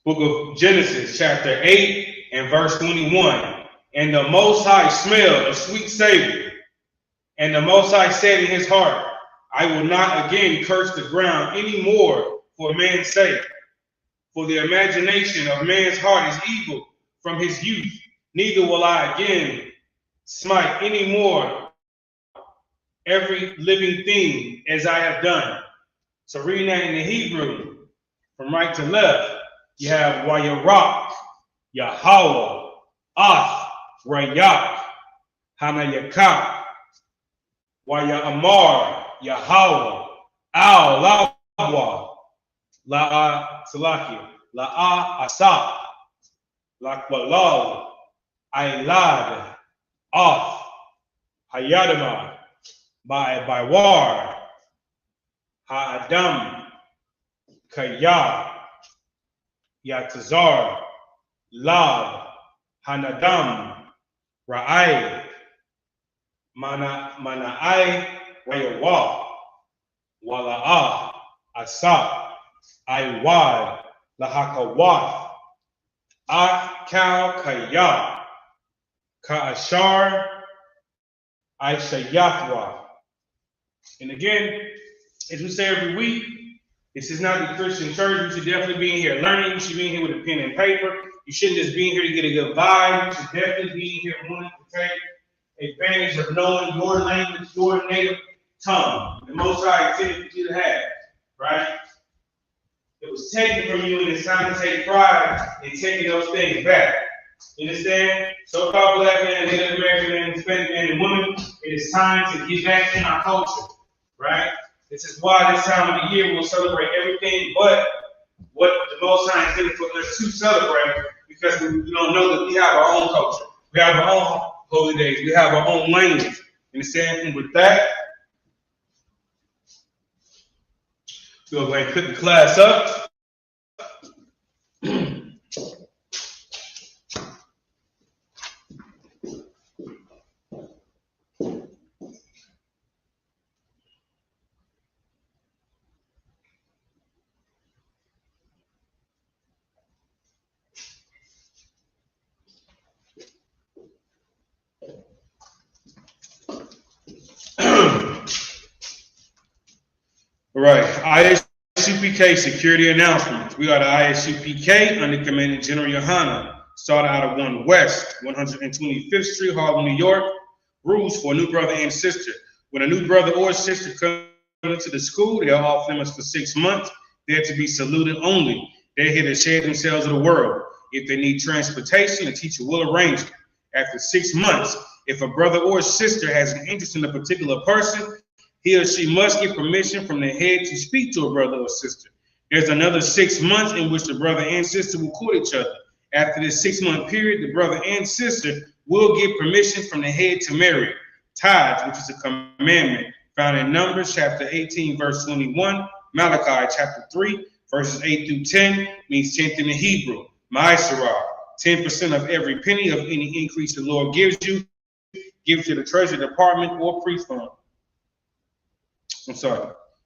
Book of Genesis, chapter 8 and verse 21. And the Most High smelled a sweet savor. And the Most High said in his heart, I will not again curse the ground any more for man's sake. For the imagination of man's heart is evil from his youth. Neither will I again smite any more every living thing as I have done. So reading that in the Hebrew, from right to left, you have Wayarak, Yahweh, Ath, Rayak, Hanayakak, Wayamar, Yahweh, Al, Lawa, La'a Salaki, La'a Asap, Lakwalal, Ailad, Ath, Hayadama, Baiwar, Ha'adam, Kaya, Yatazar, Lab, Hanadam, Ra'ai, Mana'ai, Wayawa, Wala'ah, Asap, Aiwad, Lahakawath, Akal Kaya, Ka'ashar, Aishayathwa. And again, as we say every week, this is not the Christian church. You should definitely be in here learning. You should be in here with a pen and paper. You shouldn't just be in here to get a good vibe. You should definitely be in here wanting to take advantage of knowing your language, your native tongue. The Most High intended for you to have, right? It was taken from you, and it's time to take pride in taking those things back. You understand? So-called black man, Native American man, Hispanic man, and women, it is time to get back in our culture, right? This is why this time of the year we'll celebrate everything but what the Most High intended for us to celebrate, because we don't know that we have our own culture. We have our own holy days. We have our own language. You understand? And with that, we'll go ahead and put the class up. All right, ISUPK security announcements. We are the ISUPK under Commandant General Yohana, started out of 1 West, 125th Street, Harlem, New York. Rules for a new brother and sister. When a new brother or sister comes into the school, they are off limits for 6 months. They're to be saluted only. They're here to share themselves with the world. If they need transportation, the teacher will arrange it. After 6 months, if a brother or sister has an interest in a particular person, he or she must get permission from the head to speak to a brother or sister. There's another 6 months in which the brother and sister will court each other. After this 6-month period, the brother and sister will get permission from the head to marry. Tithes, which is a commandment found in Numbers chapter 18, verse 21, Malachi chapter 3, verses 8 through 10, means 10th in the Hebrew. Ma'asirah, 10% of every penny of any increase the Lord gives you, give to the treasury department or priest fund.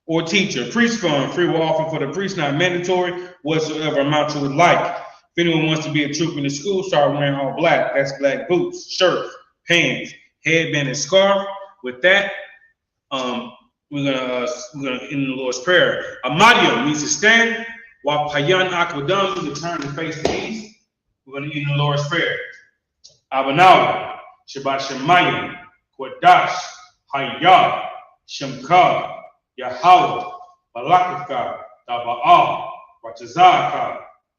Or teacher. Priest fund, free will offer for the priest, not mandatory, whatsoever amount you would like. If anyone wants to be a troop in the school, start wearing all black. That's black boots, shirts, pants, headband, and scarf. With that, we're gonna end the Lord's Prayer. Amadio means to stand, while Payan Akwadam means to turn and face the east. We're gonna end the Lord's Prayer. Abanawa, Shabbat Shemayim, Qadash, Hayah, Shemka, Yahweh, Balakaka, Taba'ah, Ratazaka,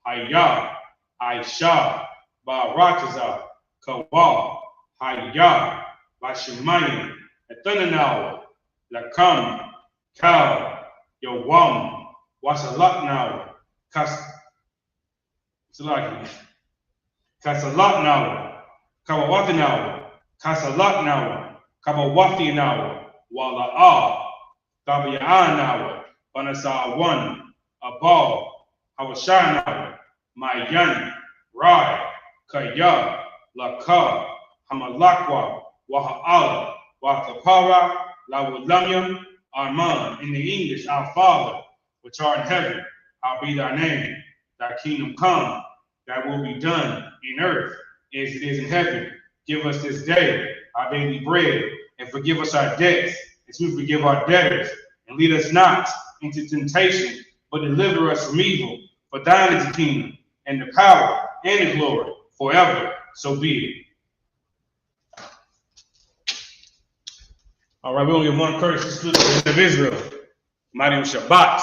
Hayah, Aisha, Barataza, Kawal, Hayah, Lashawan, Ethananawa, Lakam, Kal, Yawam, Wasalaknawa, Kasalaknawa, Kawawatanawa, Kasalaknawa, Kawawatinawa, Wala'ah, Tabi'anawa, Banasawan, Abal, Hawashanawa, Mayan, Rai, Kaya, Laka, Hamalakwa, Waha'ala, Wakapara, Lawulamyam, Arman. In the English, our Father, which art in heaven, hallowed be thy name. Thy kingdom come, thy will be done in earth as it is in heaven. Give us this day our daily bread, and forgive us our debts, as we forgive our debtors. And lead us not into temptation, but deliver us from evil. For thine is the kingdom, and the power, and the glory, forever. So be it. All right, we're going to give one courtesy to the children of Israel. Mariam Shabbat,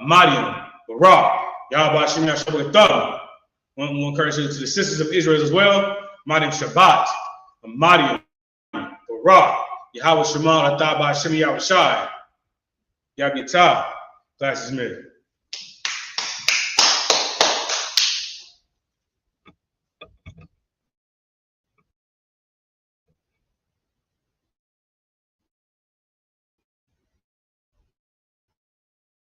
Mariam, Barak, Yahweh Shem Yahshua. One courtesy to the sisters of Israel as well. Mariam Shabbat, Mariam, Barak, Yahweh Shema Atah Shem Yahweh Shai. Yabitah, glasses made.